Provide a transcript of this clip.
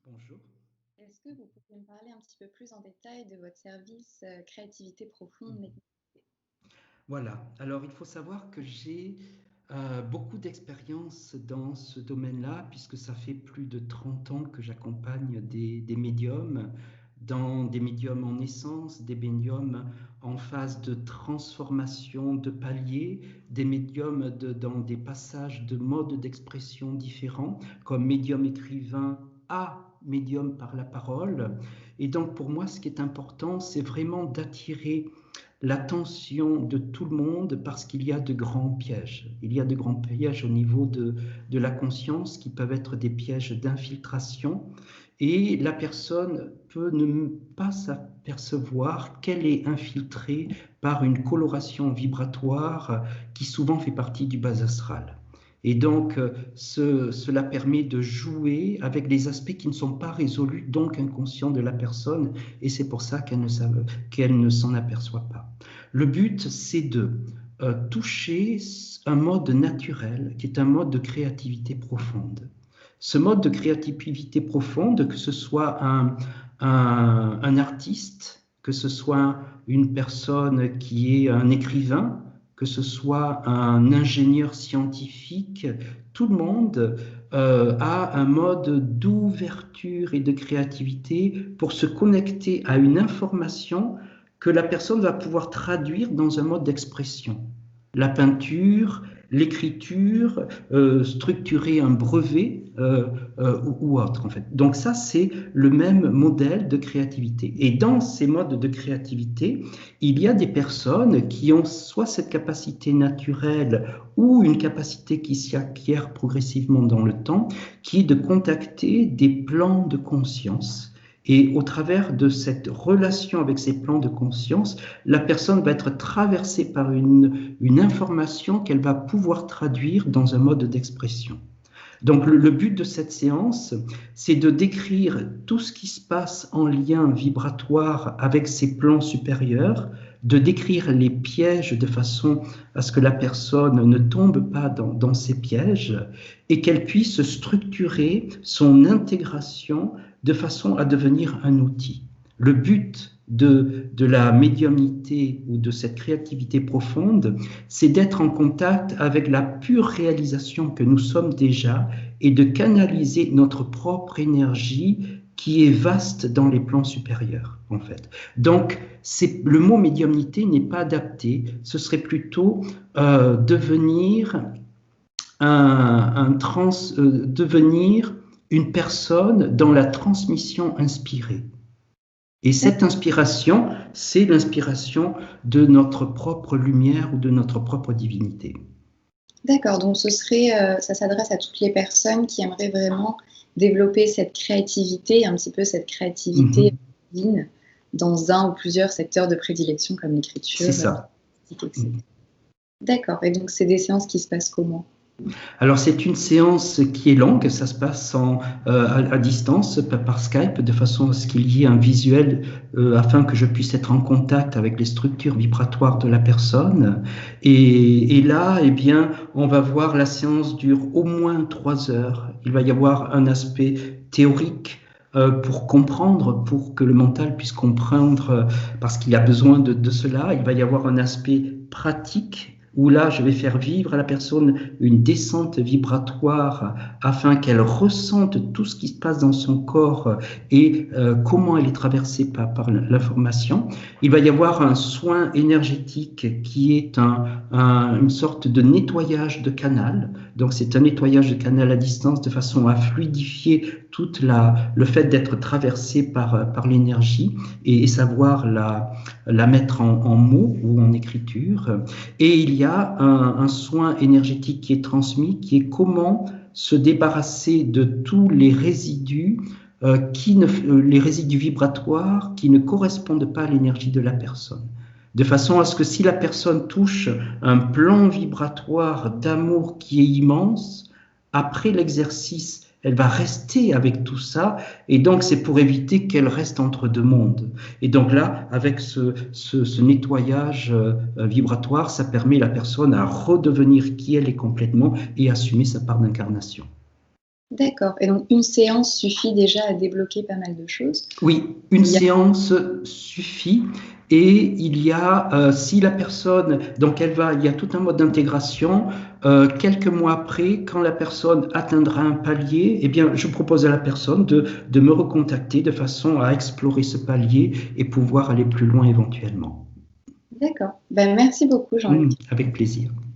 Bonjour. Est-ce que vous pouvez me parler un petit peu plus en détail de votre service créativité profonde Mhm. méditation? Voilà, alors il faut savoir que j'ai beaucoup d'expérience dans ce domaine-là, puisque ça fait plus de 30 ans que j'accompagne des médiums, dans des médiums en naissance, des médiums en phase de transformation, de palier, des médiums dans des passages de modes d'expression différents, comme médium écrivain à médium par la parole. Et donc pour moi, ce qui est important, c'est vraiment d'attirer l'attention de tout le monde parce qu'il y a de grands pièges. Il y a de grands pièges au niveau de la conscience qui peuvent être des pièges d'infiltration et la personne peut ne pas s'apercevoir qu'elle est infiltrée par une coloration vibratoire qui souvent fait partie du bas astral. Et donc, cela permet de jouer avec des aspects qui ne sont pas résolus, donc inconscients de la personne, et c'est pour ça qu'elle ne s'en aperçoit pas. Le but, c'est de toucher un mode naturel, qui est un mode de créativité profonde. Ce mode de créativité profonde, que ce soit un artiste, que ce soit une personne qui est un écrivain, que ce soit un ingénieur scientifique, tout le monde a un mode d'ouverture et de créativité pour se connecter à une information que la personne va pouvoir traduire dans un mode d'expression. La peinture, l'écriture, structurer un brevet ou autre en fait. Donc ça, c'est le même modèle de créativité. Et dans ces modes de créativité, il y a des personnes qui ont soit cette capacité naturelle ou une capacité qui s'y acquiert progressivement dans le temps, qui est de contacter des plans de conscience. Et au travers de cette relation avec ces plans de conscience, la personne va être traversée par une information qu'elle va pouvoir traduire dans un mode d'expression. Donc le but de cette séance, c'est de décrire tout ce qui se passe en lien vibratoire avec ces plans supérieurs, de décrire les pièges de façon à ce que la personne ne tombe pas dans ces pièges et qu'elle puisse structurer son intégration de façon à devenir un outil. Le but de la médiumnité ou de cette créativité profonde, c'est d'être en contact avec la pure réalisation que nous sommes déjà et de canaliser notre propre énergie qui est vaste dans les plans supérieurs, en fait. Donc, le mot médiumnité n'est pas adapté, ce serait plutôt devenir devenir une personne dans la transmission inspirée. Et cette inspiration, c'est l'inspiration de notre propre lumière ou de notre propre divinité. D'accord, donc ça s'adresse à toutes les personnes qui aimeraient vraiment développer cette créativité, un petit peu cette créativité divine dans un ou plusieurs secteurs de prédilection comme l'écriture, C'est ça. etc. D'accord, et donc c'est des séances qui se passent comment? Alors c'est une séance qui est longue, ça se passe à distance par Skype de façon à ce qu'il y ait un visuel afin que je puisse être en contact avec les structures vibratoires de la personne. Et là, eh bien, on va voir la séance dure au moins 3 heures. Il va y avoir un aspect théorique pour comprendre, pour que le mental puisse comprendre, parce qu'il a besoin de cela. Il va y avoir un aspect pratique où là, je vais faire vivre à la personne une descente vibratoire afin qu'elle ressente tout ce qui se passe dans son corps et comment elle est traversée par l'information. Il va y avoir un soin énergétique qui est une sorte de nettoyage de canal. Donc, c'est un nettoyage de canal à distance de façon à fluidifier le fait d'être traversé par l'énergie et savoir la mettre en mots ou en écriture. Et il y a un soin énergétique qui est transmis, qui est comment se débarrasser de tous les résidus, les résidus vibratoires qui ne correspondent pas à l'énergie de la personne. De façon à ce que si la personne touche un plan vibratoire d'amour qui est immense, après l'exercice, elle va rester avec tout ça, et donc c'est pour éviter qu'elle reste entre deux mondes. Et donc là, avec ce nettoyage vibratoire, ça permet à la personne à redevenir qui elle est complètement et assumer sa part d'incarnation. D'accord. Et donc, une séance suffit déjà à débloquer pas mal de choses? Oui, une séance suffit. Et il y a, si la personne, donc il y a tout un mode d'intégration. Quelques mois après, quand la personne atteindra un palier, eh bien, je propose à la personne de me recontacter de façon à explorer ce palier et pouvoir aller plus loin éventuellement. D'accord. Ben, merci beaucoup, Jean-Luc. Avec plaisir.